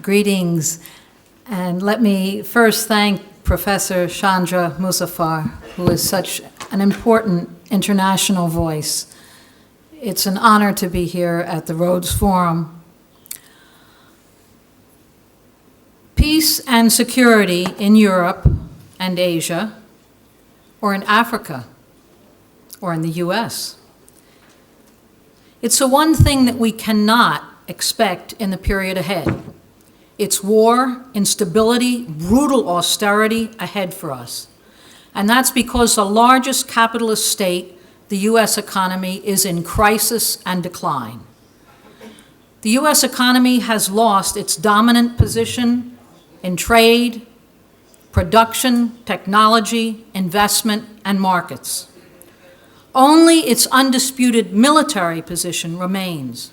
Greetings, and let me first thank Professor Chandra Muzaffar, who is such an important international voice. It's an honor to be here at the Rhodes Forum. Peace and security in Europe and Asia, or in Africa, or in the US. It's the one thing that we cannot expect in the period ahead. It's war, instability, brutal austerity ahead for us. And that's because the largest capitalist state, the US economy, is in crisis and decline. The US economy has lost its dominant position in trade, production, technology, investment, and markets. Only its undisputed military position remains,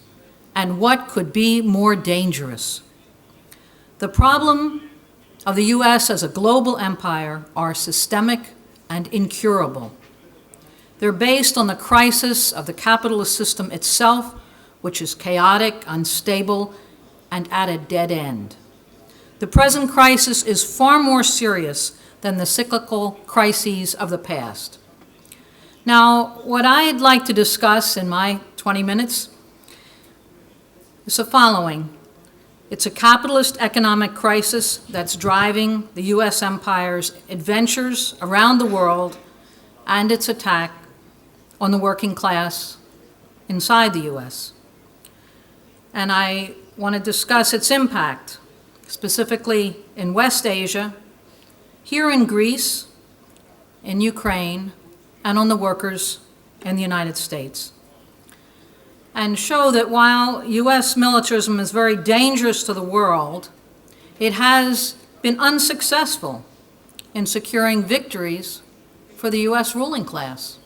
and what could be more dangerous? The problem of the US as a global empire are systemic and incurable. They're based on the crisis of the capitalist system itself, which is chaotic, unstable, and at a dead end. The present crisis is far more serious than the cyclical crises of the past. Now, what I'd like to discuss in my 20 minutes is the following. It's a capitalist economic crisis that's driving the US empire's adventures around the world and its attack on the working class inside the US. And I want to discuss its impact, specifically in West Asia, here in Greece, in Ukraine, and on the workers in the United States. And show that while US militarism is very dangerous to the world, it has been unsuccessful in securing victories for the US ruling class.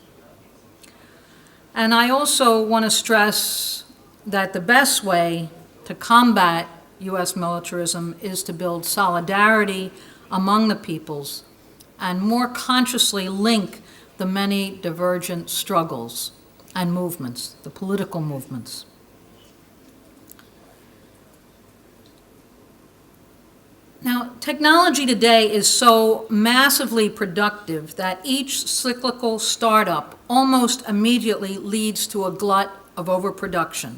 And I also want to stress that the best way to combat US militarism is to build solidarity among the peoples and more consciously link the many divergent struggles and movements, the political movements. Now, technology today is so massively productive that each cyclical startup almost immediately leads to a glut of overproduction.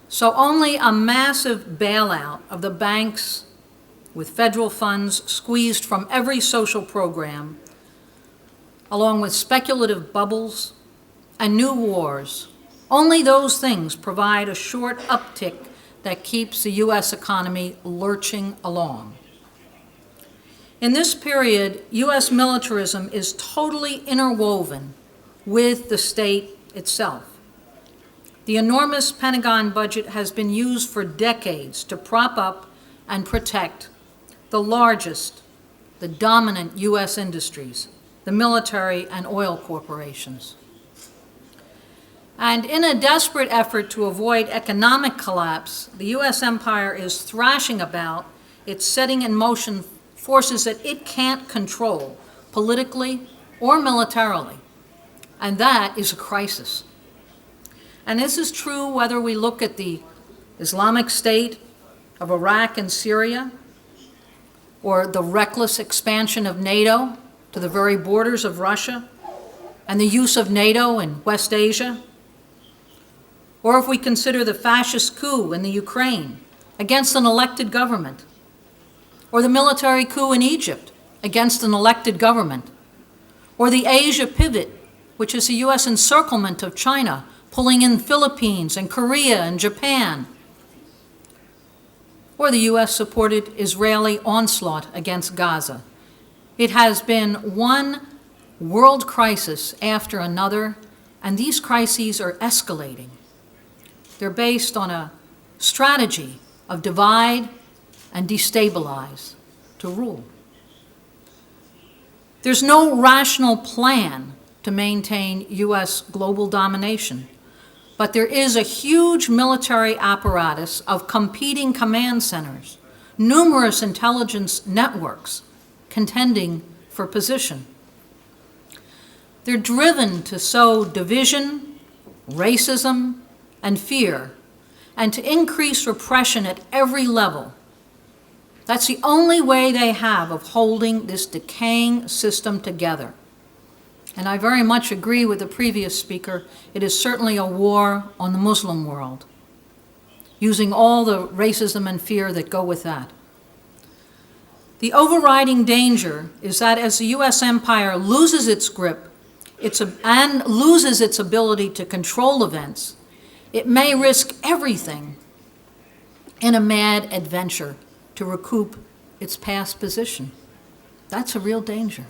So only a massive bailout of the banks with federal funds squeezed from every social program, along with speculative bubbles and new wars, only those things provide a short uptick that keeps the US economy lurching along. In this period, US militarism is totally interwoven with the state itself. The enormous Pentagon budget has been used for decades to prop up and protect the largest, the dominant US industries, the military and oil corporations. And in a desperate effort to avoid economic collapse, the US empire is thrashing about, it's setting in motion forces that it can't control politically or militarily. And that is a crisis. And this is true whether we look at the Islamic State of Iraq and Syria, or the reckless expansion of NATO to the very borders of Russia, and the use of NATO in West Asia, or if we consider the fascist coup in the Ukraine against an elected government, or the military coup in Egypt against an elected government, or the Asia pivot, which is the US encirclement of China, pulling in Philippines and Korea and Japan, or the US-supported Israeli onslaught against Gaza. It has been one world crisis after another, and these crises are escalating. They're based on a strategy of divide and destabilize to rule. There's no rational plan to maintain US global domination, but there is a huge military apparatus of competing command centers, numerous intelligence networks contending for position. They're driven to sow division, racism, and fear, and to increase repression at every level, That's the only way they have of holding this decaying system together. And I very much agree with the previous speaker. It is certainly a war on the Muslim world, using all the racism and fear that go with that. The overriding danger is that as the U.S. empire loses its grip and loses its ability to control events, it may risk everything in a mad adventure to recoup its past position. That's a real danger.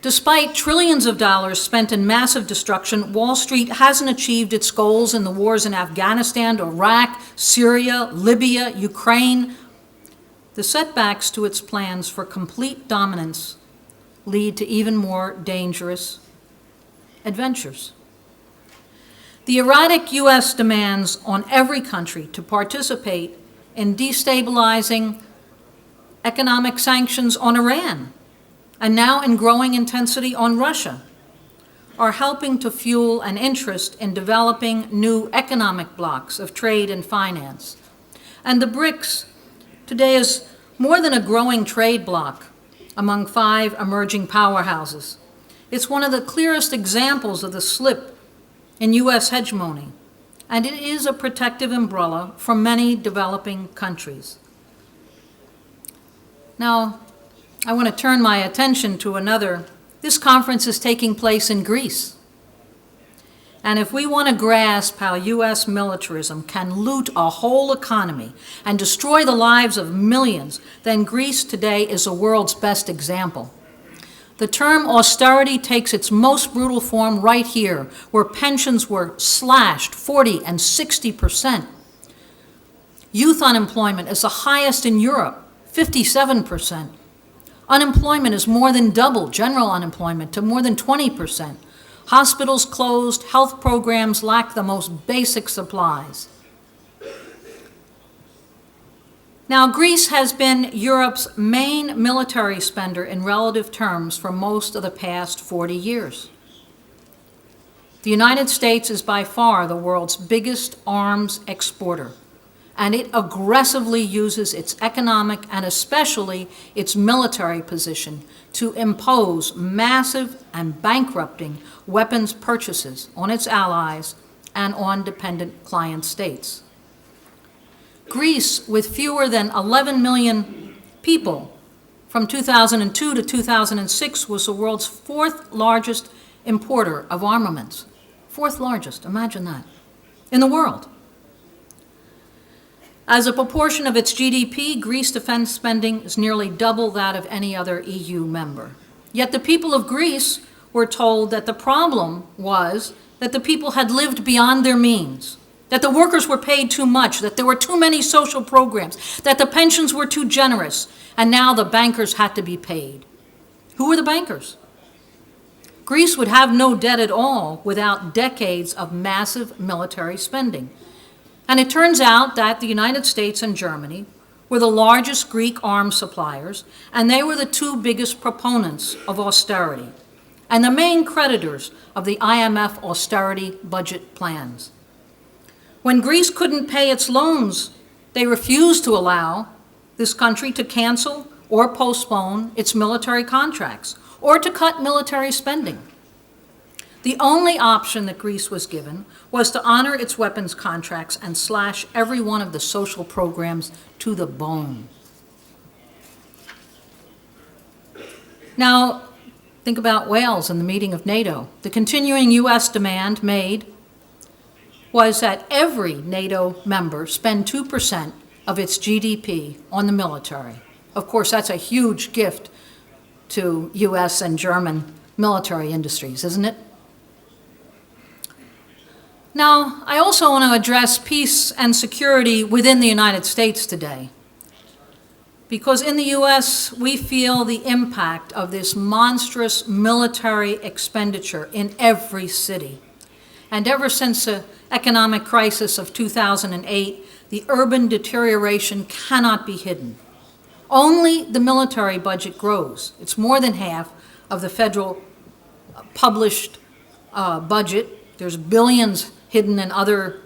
Despite trillions of dollars spent in massive destruction, Wall Street hasn't achieved its goals in the wars in Afghanistan, Iraq, Syria, Libya, Ukraine. The setbacks to its plans for complete dominance lead to even more dangerous adventures. The erratic U.S. demands on every country to participate in destabilizing economic sanctions on Iran, and now in growing intensity on Russia, are helping to fuel an interest in developing new economic blocks of trade and finance. And the BRICS today is more than a growing trade bloc among 5 emerging powerhouses. It's one of the clearest examples of the slip in U.S. hegemony, and it is a protective umbrella for many developing countries. Now, I want to turn my attention to another. This conference is taking place in Greece. And if we want to grasp how U.S. militarism can loot a whole economy and destroy the lives of millions, then Greece today is the world's best example. The term austerity takes its most brutal form right here, where pensions were slashed 40 and 60%. Youth unemployment is the highest in Europe, 57%. Unemployment is more than double general unemployment to more than 20%. Hospitals closed, health programs lack the most basic supplies. Now, Greece has been Europe's main military spender in relative terms for most of the past 40 years. The United States is by far the world's biggest arms exporter, and it aggressively uses its economic and especially its military position to impose massive and bankrupting weapons purchases on its allies and on dependent client states. Greece, with fewer than 11 million people from 2002 to 2006, was the world's 4th largest importer of armaments. 4th largest, imagine that, in the world. As a proportion of its GDP, Greece defense spending is nearly double that of any other EU member. Yet the people of Greece were told that the problem was that the people had lived beyond their means, that the workers were paid too much, that there were too many social programs, that the pensions were too generous, and now the bankers had to be paid. Who were the bankers? Greece would have no debt at all without decades of massive military spending. And it turns out that the United States and Germany were the largest Greek arms suppliers, and they were the 2 biggest proponents of austerity, and the main creditors of the IMF austerity budget plans. When Greece couldn't pay its loans, they refused to allow this country to cancel or postpone its military contracts or to cut military spending. The only option that Greece was given was to honor its weapons contracts and slash every one of the social programs to the bone. Now, think about Wales and the meeting of NATO. The continuing U.S. demand made was that every NATO member spend 2% of its GDP on the military. Of course, that's a huge gift to U.S. and German military industries, isn't it? Now, I also want to address peace and security within the United States today, because in the U.S., we feel the impact of this monstrous military expenditure in every city. And ever since the economic crisis of 2008, the urban deterioration cannot be hidden. Only the military budget grows. It's more than half of the federal published budget. There's billions hidden in other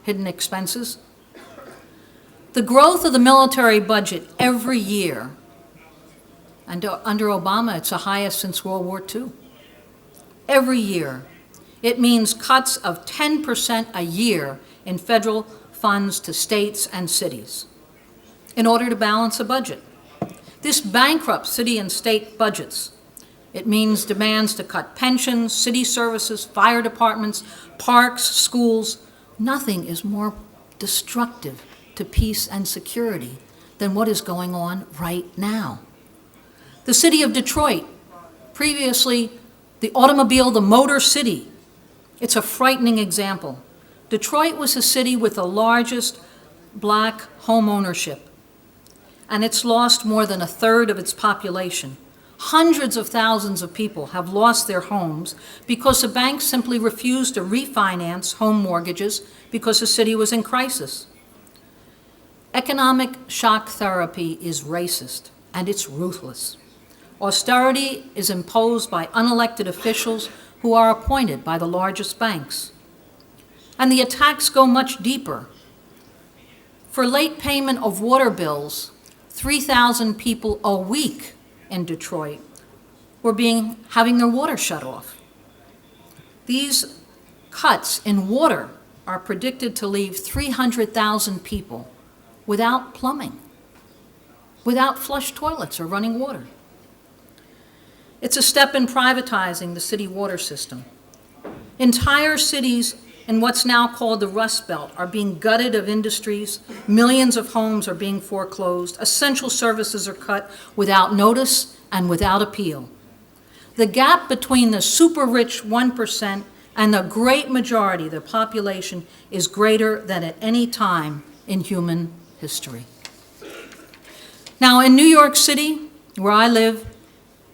hidden expenses. The growth of the military budget every year, and under Obama, it's the highest since World War II. Every year, it means cuts of 10% a year in federal funds to states and cities in order to balance a budget. This bankrupts city and state budgets. It means demands to cut pensions, city services, fire departments, parks, schools. Nothing is more destructive to peace and security than what is going on right now. The city of Detroit, previously the automobile, the motor city, it's a frightening example. Detroit was a city with the largest black home ownership, and it's lost more than a third of its population. Hundreds of thousands of people have lost their homes because the banks simply refused to refinance home mortgages because the city was in crisis. Economic shock therapy is racist, and it's ruthless. Austerity is imposed by unelected officials who are appointed by the largest banks. And the attacks go much deeper. For late payment of water bills, 3,000 people a week in Detroit were having their water shut off. These cuts in water are predicted to leave 300,000 people without plumbing, without flush toilets or running water. It's a step in privatizing the city water system. Entire cities in what's now called the Rust Belt are being gutted of industries. Millions of homes are being foreclosed. Essential services are cut without notice and without appeal. The gap between the super rich 1% and the great majority of the population is greater than at any time in human history. Now, in New York City, where I live,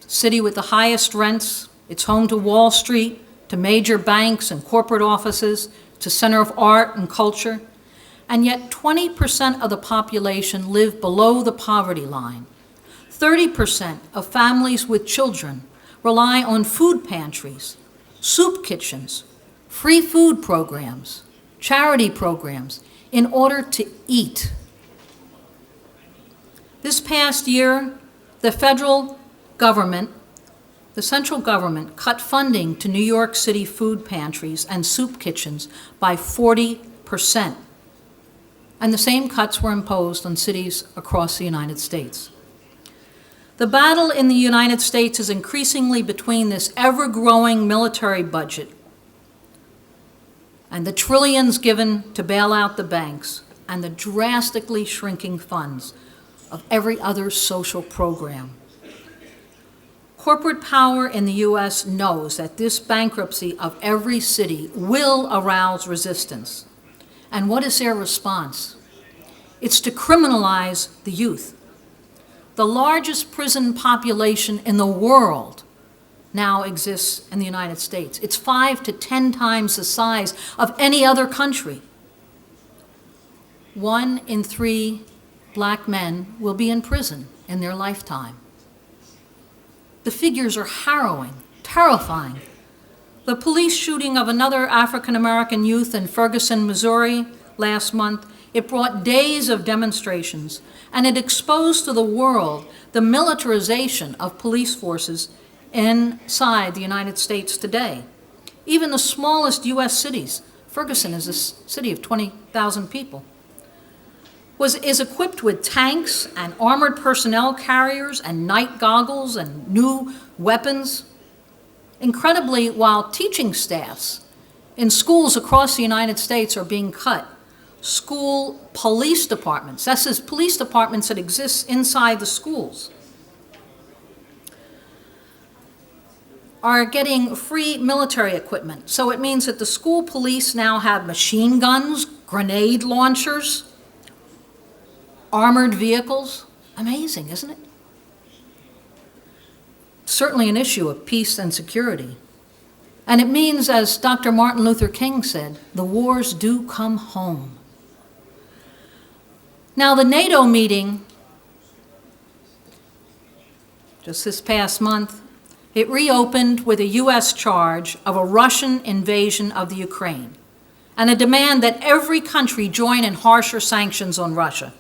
city with the highest rents, it's home to Wall Street, to major banks and corporate offices, it's a center of art and culture, and yet 20% of the population live below the poverty line. 30% of families with children rely on food pantries, soup kitchens, free food programs, charity programs in order to eat. This past year, the federal government, the central government, cut funding to New York City food pantries and soup kitchens by 40%. And the same cuts were imposed on cities across the United States. The battle in the United States is increasingly between this ever-growing military budget and the trillions given to bail out the banks and the drastically shrinking funds of every other social program. Corporate power in the U.S. knows that this bankruptcy of every city will arouse resistance. And what is their response? It's to criminalize the youth. The largest prison population in the world now exists in the United States. It's 5 to 10 times the size of any other country. 1 in 3 black men will be in prison in their lifetime. The figures are harrowing, terrifying. The police shooting of another African-American youth in Ferguson, Missouri last month, it brought days of demonstrations, and it exposed to the world the militarization of police forces inside the United States today. Even the smallest U.S. cities, Ferguson is a city of 20,000 people, is equipped with tanks and armored personnel carriers and night goggles and new weapons. Incredibly, while teaching staffs in schools across the United States are being cut, school police departments, that is police departments that exist inside the schools, are getting free military equipment. So it means that the school police now have machine guns, grenade launchers, armored vehicles. Amazing, isn't it? Certainly an issue of peace and security. And it means, as Dr. Martin Luther King said, the wars do come home. Now, the NATO meeting, just this past month, it reopened with a U.S. charge of a Russian invasion of the Ukraine and a demand that every country join in harsher sanctions on Russia.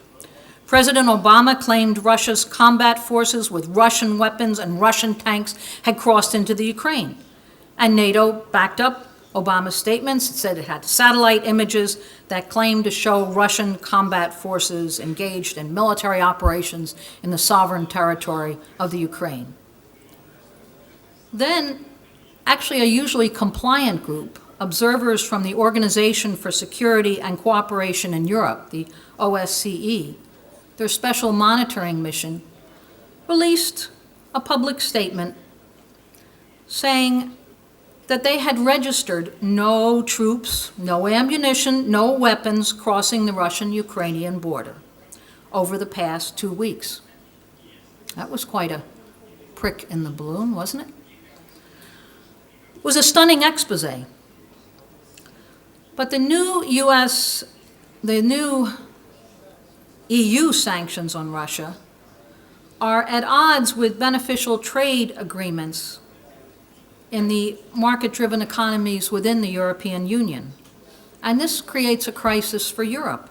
President Obama claimed Russia's combat forces with Russian weapons and Russian tanks had crossed into the Ukraine. And NATO backed up Obama's statements. It said it had satellite images that claimed to show Russian combat forces engaged in military operations in the sovereign territory of the Ukraine. Then, actually a usually compliant group, observers from the Organization for Security and Cooperation in Europe, the OSCE, their special monitoring mission, released a public statement saying that they had registered no troops, no ammunition, no weapons crossing the Russian-Ukrainian border over the past 2 weeks. That was quite a prick in the balloon, wasn't it? It was a stunning expose. But the new EU sanctions on Russia are at odds with beneficial trade agreements in the market-driven economies within the European Union. And this creates a crisis for Europe.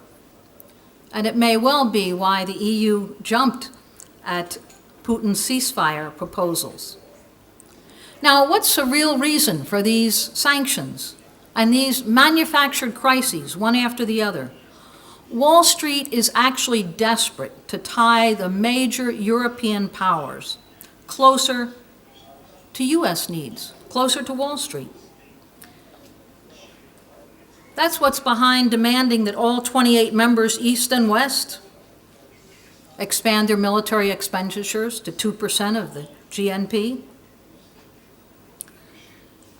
And it may well be why the EU jumped at Putin's ceasefire proposals. Now, what's the real reason for these sanctions and these manufactured crises, one after the other? Wall Street is actually desperate to tie the major European powers closer to U.S. needs, closer to Wall Street. That's what's behind demanding that all 28 members, East and West, expand their military expenditures to 2% of the GNP.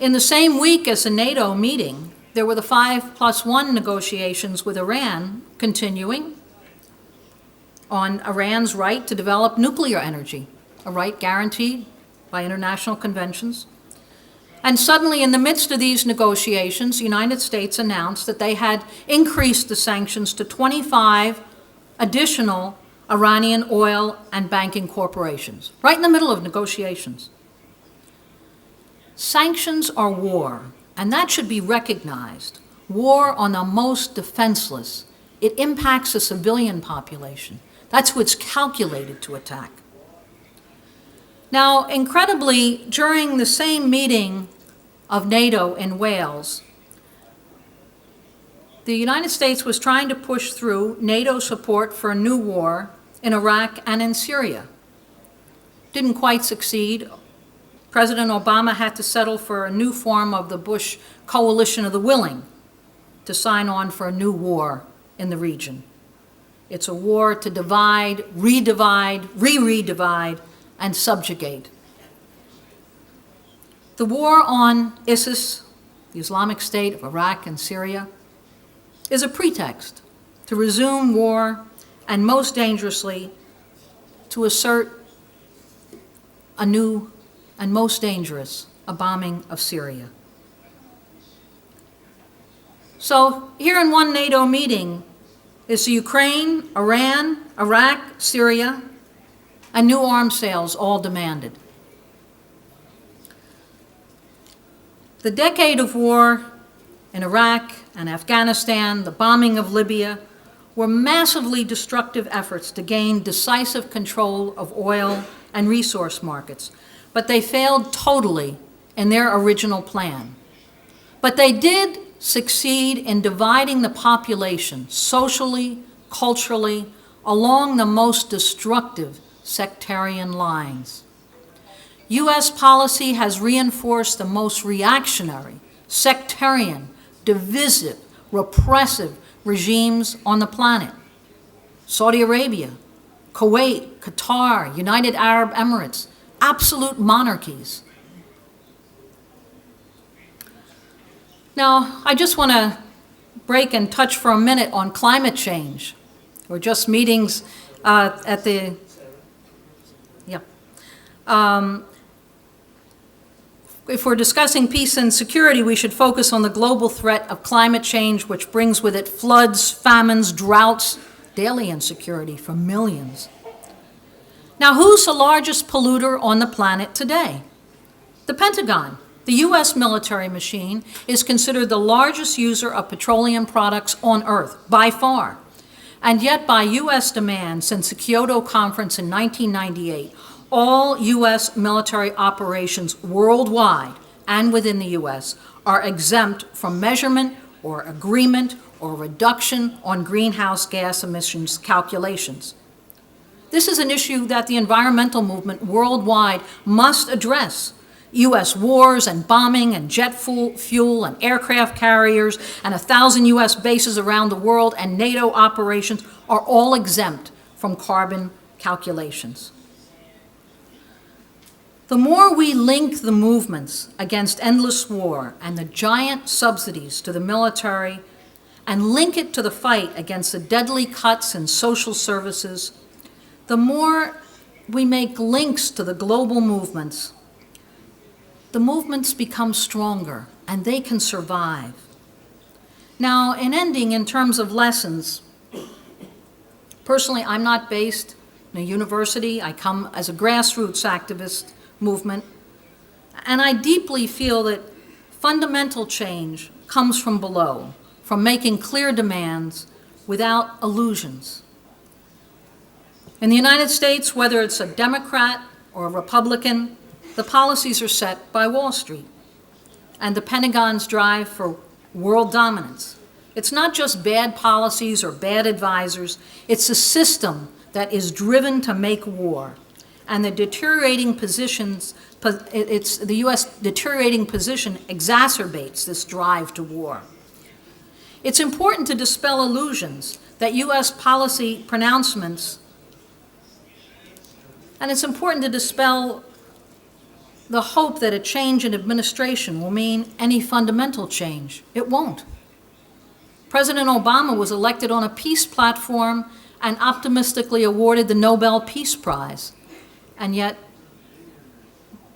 In the same week as the NATO meeting, there were the 5+1 negotiations with Iran continuing on Iran's right to develop nuclear energy, a right guaranteed by international conventions. And suddenly, in the midst of these negotiations, the United States announced that they had increased the sanctions to 25 additional Iranian oil and banking corporations, right in the middle of negotiations. Sanctions are war, and that should be recognized. War on the most defenseless. It impacts the civilian population. That's who it's calculated to attack. Now, incredibly, during the same meeting of NATO in Wales, the United States was trying to push through NATO support for a new war in Iraq and in Syria. Didn't quite succeed. President Obama had to settle for a new form of the Bush coalition of the willing to sign on for a new war in the region. It's a war to divide, re-divide, re-re-divide, and subjugate. The war on ISIS, the Islamic State of Iraq and Syria, is a pretext to resume war and, most dangerously, to assert a new and most dangerous, a bombing of Syria. So here in one NATO meeting is the Ukraine, Iran, Iraq, Syria, and new arms sales all demanded. The decade of war in Iraq and Afghanistan, the bombing of Libya, were massively destructive efforts to gain decisive control of oil and resource markets, but they failed totally in their original plan. But they did succeed in dividing the population socially, culturally, along the most destructive sectarian lines. U.S. policy has reinforced the most reactionary, sectarian, divisive, repressive regimes on the planet. Saudi Arabia, Kuwait, Qatar, United Arab Emirates, absolute monarchies. Now, I just want to break and touch for a minute on climate change. We're just meetings at the, if we're discussing peace and security, we should focus on the global threat of climate change, which brings with it floods, famines, droughts, daily insecurity for millions. Now, who's the largest polluter on the planet today? The Pentagon. The U.S. military machine is considered the largest user of petroleum products on Earth, by far. And yet, by U.S. demand, since the Kyoto Conference in 1998, all U.S. military operations worldwide and within the U.S. are exempt from measurement or agreement or reduction on greenhouse gas emissions calculations. This is an issue that the environmental movement worldwide must address. U.S. wars and bombing and jet fuel and aircraft carriers and 1,000 U.S. bases around the world and NATO operations are all exempt from carbon calculations. The more we link the movements against endless war and the giant subsidies to the military and link it to the fight against the deadly cuts in social services, the more we make links to the global movements, the movements become stronger and they can survive. Now, in ending, in terms of lessons, personally, I'm not based in a university. I come as a grassroots activist movement, and I deeply feel that fundamental change comes from below, from making clear demands without illusions. In the United States, whether it's a Democrat or a Republican, the policies are set by Wall Street and the Pentagon's drive for world dominance. It's not just bad policies or bad advisors, it's a system that is driven to make war. And the deteriorating positions, the U.S. deteriorating position exacerbates this drive to war. It's important to dispel illusions that U.S. policy pronouncements, and it's important to dispel the hope that a change in administration will mean any fundamental change. It won't. President Obama was elected on a peace platform and optimistically awarded the Nobel Peace Prize. And yet,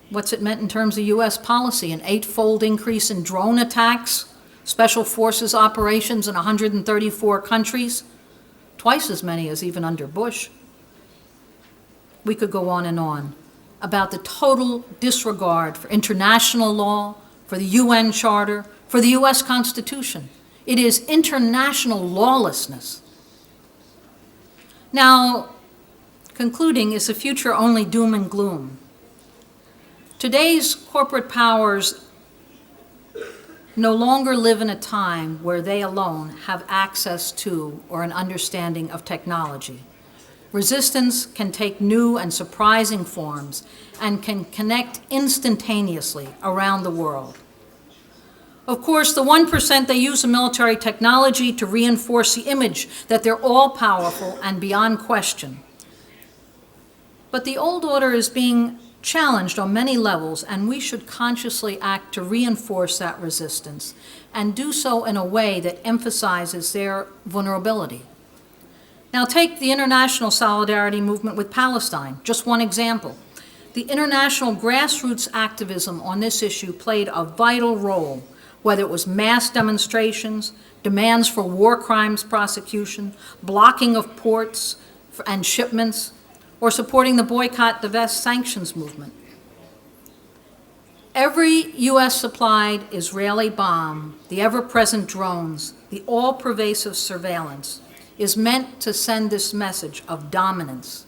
what's it meant in terms of U.S. policy? An 8-fold increase in drone attacks, special forces operations in 134 countries, twice as many as even under Bush. We could go on about the total disregard for international law, for the UN Charter, for the U.S. Constitution. It is international lawlessness. Now, concluding, is the future only doom and gloom? Today's corporate powers no longer live in a time where they alone have access to or an understanding of technology. Resistance can take new and surprising forms and can connect instantaneously around the world. Of course, the 1%, they use the military technology to reinforce the image that they're all powerful and beyond question. But the old order is being challenged on many levels, and we should consciously act to reinforce that resistance and do so in a way that emphasizes their vulnerability. Now take the international solidarity movement with Palestine, just one example. The international grassroots activism on this issue played a vital role, whether it was mass demonstrations, demands for war crimes prosecution, blocking of ports and shipments, or supporting the boycott, divest, sanctions movement. Every U.S.-supplied Israeli bomb, the ever-present drones, the all-pervasive surveillance, is meant to send this message of dominance.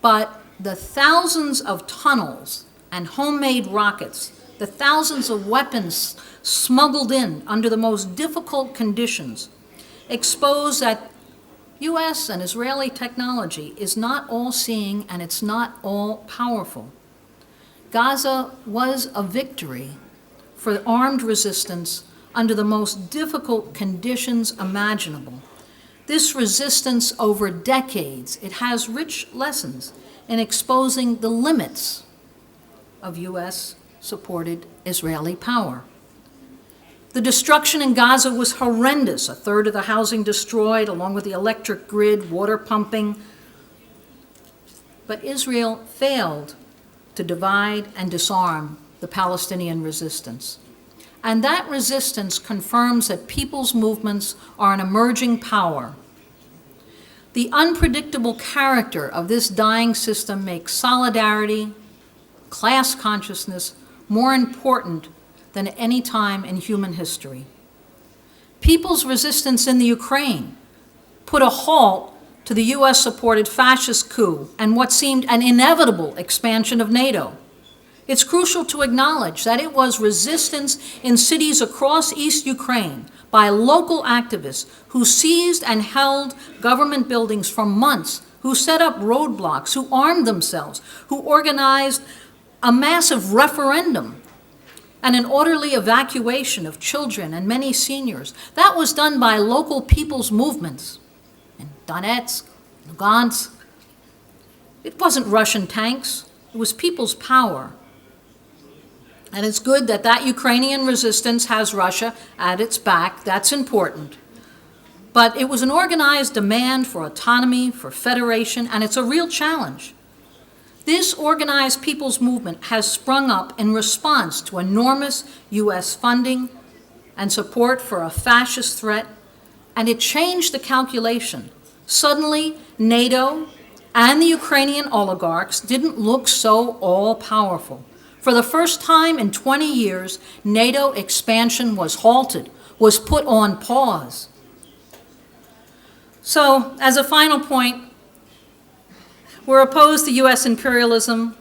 But the thousands of tunnels and homemade rockets, the thousands of weapons smuggled in under the most difficult conditions, expose that U.S. and Israeli technology is not all-seeing and it's not all-powerful. Gaza was a victory for armed resistance under the most difficult conditions imaginable. This resistance over decades, it has rich lessons in exposing the limits of U.S.-supported Israeli power. The destruction in Gaza was horrendous. A third of the housing destroyed, along with the electric grid, water pumping. But Israel failed to divide and disarm the Palestinian resistance. And that resistance confirms that people's movements are an emerging power. The unpredictable character of this dying system makes solidarity, class consciousness more important than at any time in human history. People's resistance in the Ukraine put a halt to the US-supported fascist coup and what seemed an inevitable expansion of NATO. It's crucial to acknowledge that it was resistance in cities across East Ukraine by local activists who seized and held government buildings for months, who set up roadblocks, who armed themselves, who organized a massive referendum and an orderly evacuation of children and many seniors. That was done by local people's movements in Donetsk, Lugansk. It wasn't Russian tanks, it was people's power. And it's good that that Ukrainian resistance has Russia at its back. That's important. But it was an organized demand for autonomy, for federation, and it's a real challenge. This organized people's movement has sprung up in response to enormous US funding and support for a fascist threat, and it changed the calculation. Suddenly, NATO and the Ukrainian oligarchs didn't look so all-powerful. For the first time in 20 years, NATO expansion was halted, was put on pause. So, as a final point, we're opposed to US imperialism,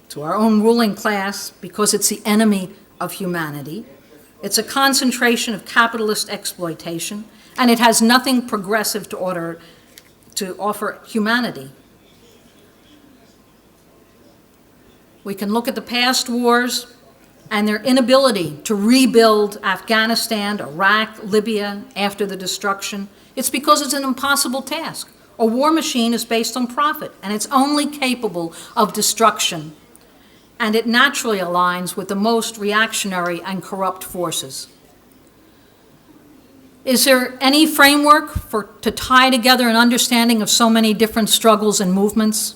to our own ruling class, because it's the enemy of humanity. It's a concentration of capitalist exploitation, and it has nothing progressive to offer humanity. We can look at the past wars and their inability to rebuild Afghanistan, Iraq, Libya after the destruction. It's because it's an impossible task. A war machine is based on profit, and it's only capable of destruction. And it naturally aligns with the most reactionary and corrupt forces. Is there any framework to tie together an understanding of so many different struggles and movements?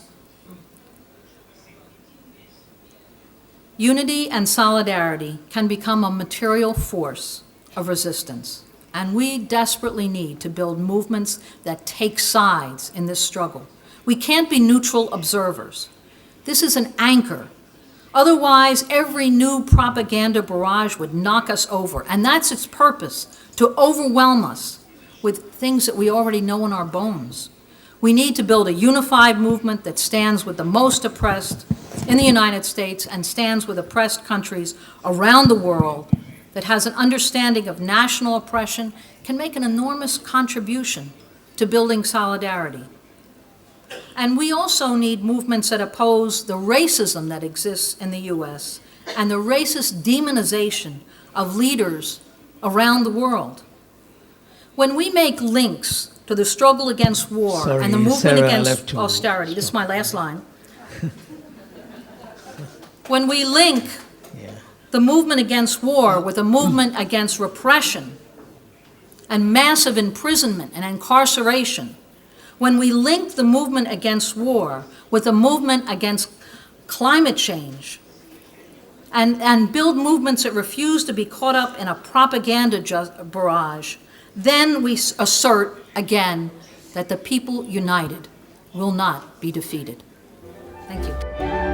Unity and solidarity can become a material force of resistance, and we desperately need to build movements that take sides in this struggle. We can't be neutral observers. This is an anchor. Otherwise, every new propaganda barrage would knock us over, and that's its purpose, to overwhelm us with things that we already know in our bones. We need to build a unified movement that stands with the most oppressed in the United States and stands with oppressed countries around the world, that has an understanding of national oppression, can make an enormous contribution to building solidarity. And we also need movements that oppose the racism that exists in the US and the racist demonization of leaders around the world. When we make links to the struggle against war and the movement against austerity, this is my last line. When we link the movement against war with a movement against repression and massive imprisonment and incarceration, when we link the movement against war with a movement against climate change and build movements that refuse to be caught up in a propaganda barrage, then we assert again that the people united will not be defeated. Thank you.